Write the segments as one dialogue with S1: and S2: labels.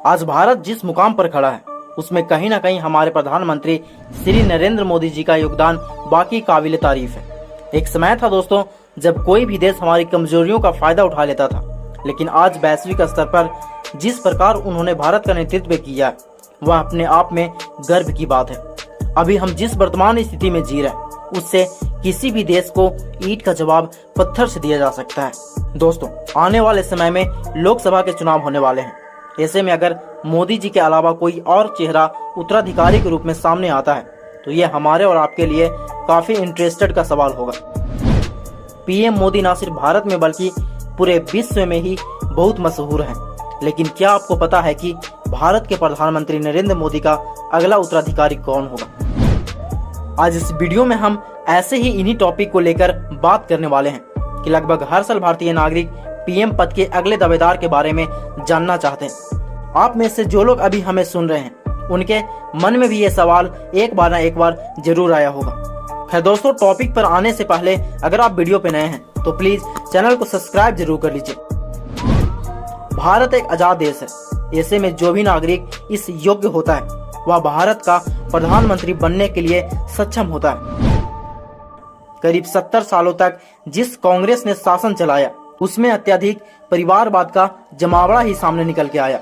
S1: आज भारत जिस मुकाम पर खड़ा है उसमें कहीं ना कहीं हमारे प्रधानमंत्री श्री नरेंद्र मोदी जी का योगदान बाकी काबिल तारीफ है। एक समय था दोस्तों जब कोई भी देश हमारी कमजोरियों का फायदा उठा लेता था, लेकिन आज वैश्विक स्तर पर जिस प्रकार उन्होंने भारत का नेतृत्व किया वह अपने आप में गर्व की बात है। अभी हम जिस वर्तमान स्थिति में जी रहे हैं उससे किसी भी देश को ईंट का जवाब पत्थर से दिया जा सकता है। दोस्तों, आने वाले समय में लोकसभा के चुनाव होने वाले हैं। ऐसे में अगर मोदी जी के अलावा कोई और चेहरा उत्तराधिकारी के रूप में सामने आता है तो ये हमारे और आपके लिए काफी इंटरेस्टेड का सवाल होगा। पीएम मोदी न सिर्फ भारत में बल्कि पूरे विश्व में ही बहुत मशहूर हैं। लेकिन क्या आपको पता है कि भारत के प्रधानमंत्री नरेंद्र मोदी का अगला उत्तराधिकारी कौन होगा? आज इस वीडियो में हम ऐसे ही इन्हीं टॉपिक को लेकर बात करने वाले हैं कि लगभग हर साल भारतीय नागरिक पीएम पद के अगले दावेदार के बारे में जानना चाहते हैं। आप में से जो लोग अभी हमें सुन रहे हैं उनके मन में भी ये सवाल एक बार न एक बार जरूर आया होगा। खैर दोस्तों, टॉपिक पर आने से पहले अगर आप वीडियो पे नए हैं तो प्लीज चैनल को सब्सक्राइब जरूर कर लीजिए। भारत एक आजाद देश है। ऐसे में जो भी नागरिक इस योग्य होता है वह भारत का प्रधानमंत्री बनने के लिए सक्षम होता है। करीब 70 सालों तक जिस कांग्रेस ने शासन चलाया उसमें अत्यधिक परिवारवाद का जमावड़ा ही सामने निकल के आया।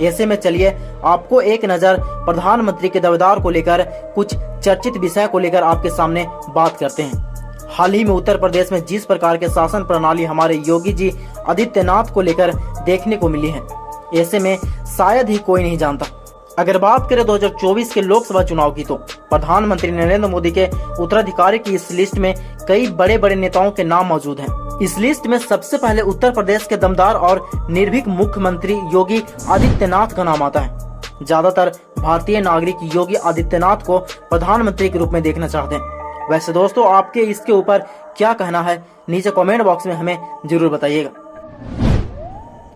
S1: ऐसे में चलिए आपको एक नजर प्रधानमंत्री के दावेदार को लेकर कुछ चर्चित विषय को लेकर आपके सामने बात करते हैं। हाल ही में उत्तर प्रदेश में जिस प्रकार के शासन प्रणाली हमारे योगी जी आदित्यनाथ को लेकर देखने को मिली है, ऐसे में शायद ही कोई नहीं जानता। अगर बात करें 2024 के लोकसभा चुनाव की तो प्रधानमंत्री नरेंद्र मोदी के उत्तराधिकारी की इस लिस्ट में कई बड़े बड़े नेताओं के नाम मौजूद हैं। इस लिस्ट में सबसे पहले उत्तर प्रदेश के दमदार और निर्भीक मुख्यमंत्री योगी आदित्यनाथ का नाम आता है। ज्यादातर भारतीय नागरिक योगी आदित्यनाथ को प्रधानमंत्री के रूप में देखना चाहते हैं। वैसे दोस्तों, आपके इसके ऊपर क्या कहना है नीचे कमेंट बॉक्स में हमें जरूर बताइएगा।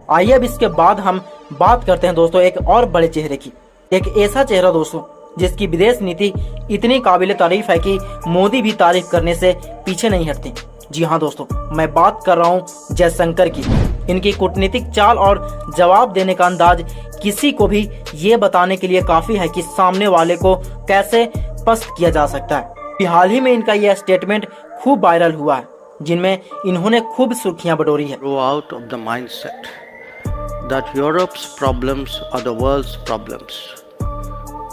S1: आइए अब इसके बाद हम बात करते हैं दोस्तों एक और बड़े चेहरे की। एक ऐसा चेहरा दोस्तों जिसकी विदेश नीति इतनी काबिल तारीफ है कि मोदी भी तारीफ करने से पीछे नहीं हटते। जी हाँ दोस्तों, मैं बात कर रहा हूँ जयशंकर की। इनकी कूटनीतिक चाल और जवाब देने का अंदाज किसी को भी ये बताने के लिए काफी है कि सामने वाले को कैसे पस्त किया जा सकता है। हाल ही में इनका यह स्टेटमेंट खूब वायरल हुआ है जिनमें इन्होंने खूब सुर्खियां बटोरी है।
S2: Grow out of the mindset that Europe's problems are the world's problems,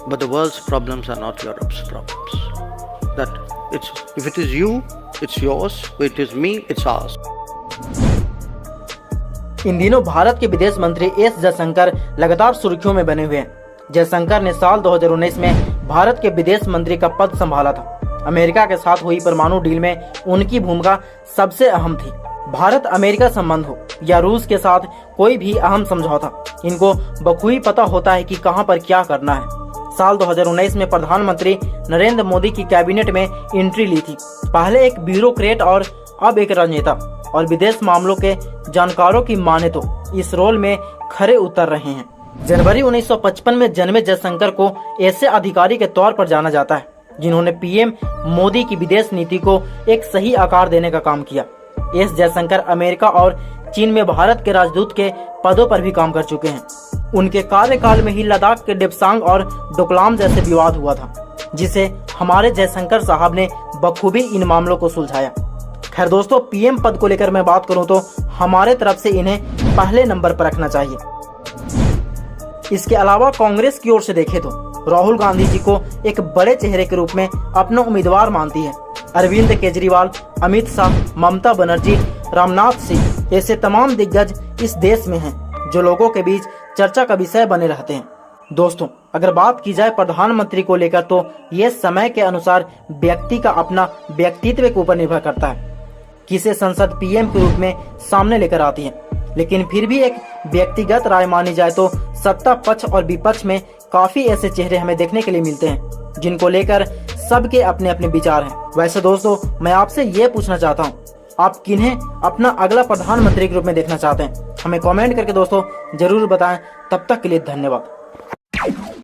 S2: but the world's problems are not Europe's problems. That if it is you, it's yours. If it is me, it's ours.
S1: इन दिनों भारत के विदेश मंत्री S Jaishankar लगातार सुर्खियों में बने हुए हैं। जयशंकर ने साल 2019 में भारत के विदेश मंत्री का पद संभाला था। अमेरिका के साथ हुई परमाणु डील में उनकी भूमिका सबसे अहम थी। भारत अमेरिका संबंध हो या रूस के साथ कोई भी अहम समझौता, इनको बखूबी पता होता है कि कहां पर क्या करना है। साल 2019 में प्रधानमंत्री नरेंद्र मोदी की कैबिनेट में एंट्री ली थी। पहले एक ब्यूरोक्रेट और अब एक राजनेता और विदेश मामलों के जानकारों की माने तो इस रोल में खरे उतर रहे हैं। जनवरी 1955 में जन्मे जयशंकर को ऐसे अधिकारी के तौर पर जाना जाता है जिन्होंने पीएम मोदी की विदेश नीति को एक सही आकार देने का काम किया। एस जयशंकर अमेरिका और चीन में भारत के राजदूत के पदों पर भी काम कर चुके हैं। उनके कार्यकाल में ही लद्दाख के डेप्सांग और डोकलाम जैसे विवाद हुआ था, जिसे हमारे जयशंकर साहब ने बखूबी इन मामलों को सुलझाया। खैर दोस्तों, पीएम पद को लेकर मैं बात करूं तो हमारे तरफ से इन्हें पहले नंबर पर रखना चाहिए। इसके अलावा कांग्रेस की ओर से देखें तो राहुल गांधी जी को एक बड़े चेहरे के रूप में अपना उम्मीदवार मानती है। अरविंद केजरीवाल, अमित शाह, ममता बनर्जी, रामनाथ सिंह ऐसे तमाम दिग्गज इस देश में हैं जो लोगों के बीच चर्चा का विषय बने रहते हैं। दोस्तों, अगर बात की जाए प्रधानमंत्री को लेकर तो ये समय के अनुसार व्यक्ति का अपना व्यक्तित्व के ऊपर निर्भर करता है। किसे संसद पीएम के रूप में सामने लेकर आती है, लेकिन फिर भी एक व्यक्तिगत राय मानी जाए तो सत्ता पक्ष और विपक्ष में काफी ऐसे चेहरे हमें देखने के लिए मिलते हैं जिनको लेकर सबके अपने अपने विचार हैं। वैसे दोस्तों, मैं आपसे ये पूछना चाहता हूँ, आप किन्हें अपना अगला प्रधानमंत्री के रूप में देखना चाहते हैं? हमें कमेंट करके दोस्तों जरूर बताएं। तब तक के लिए धन्यवाद।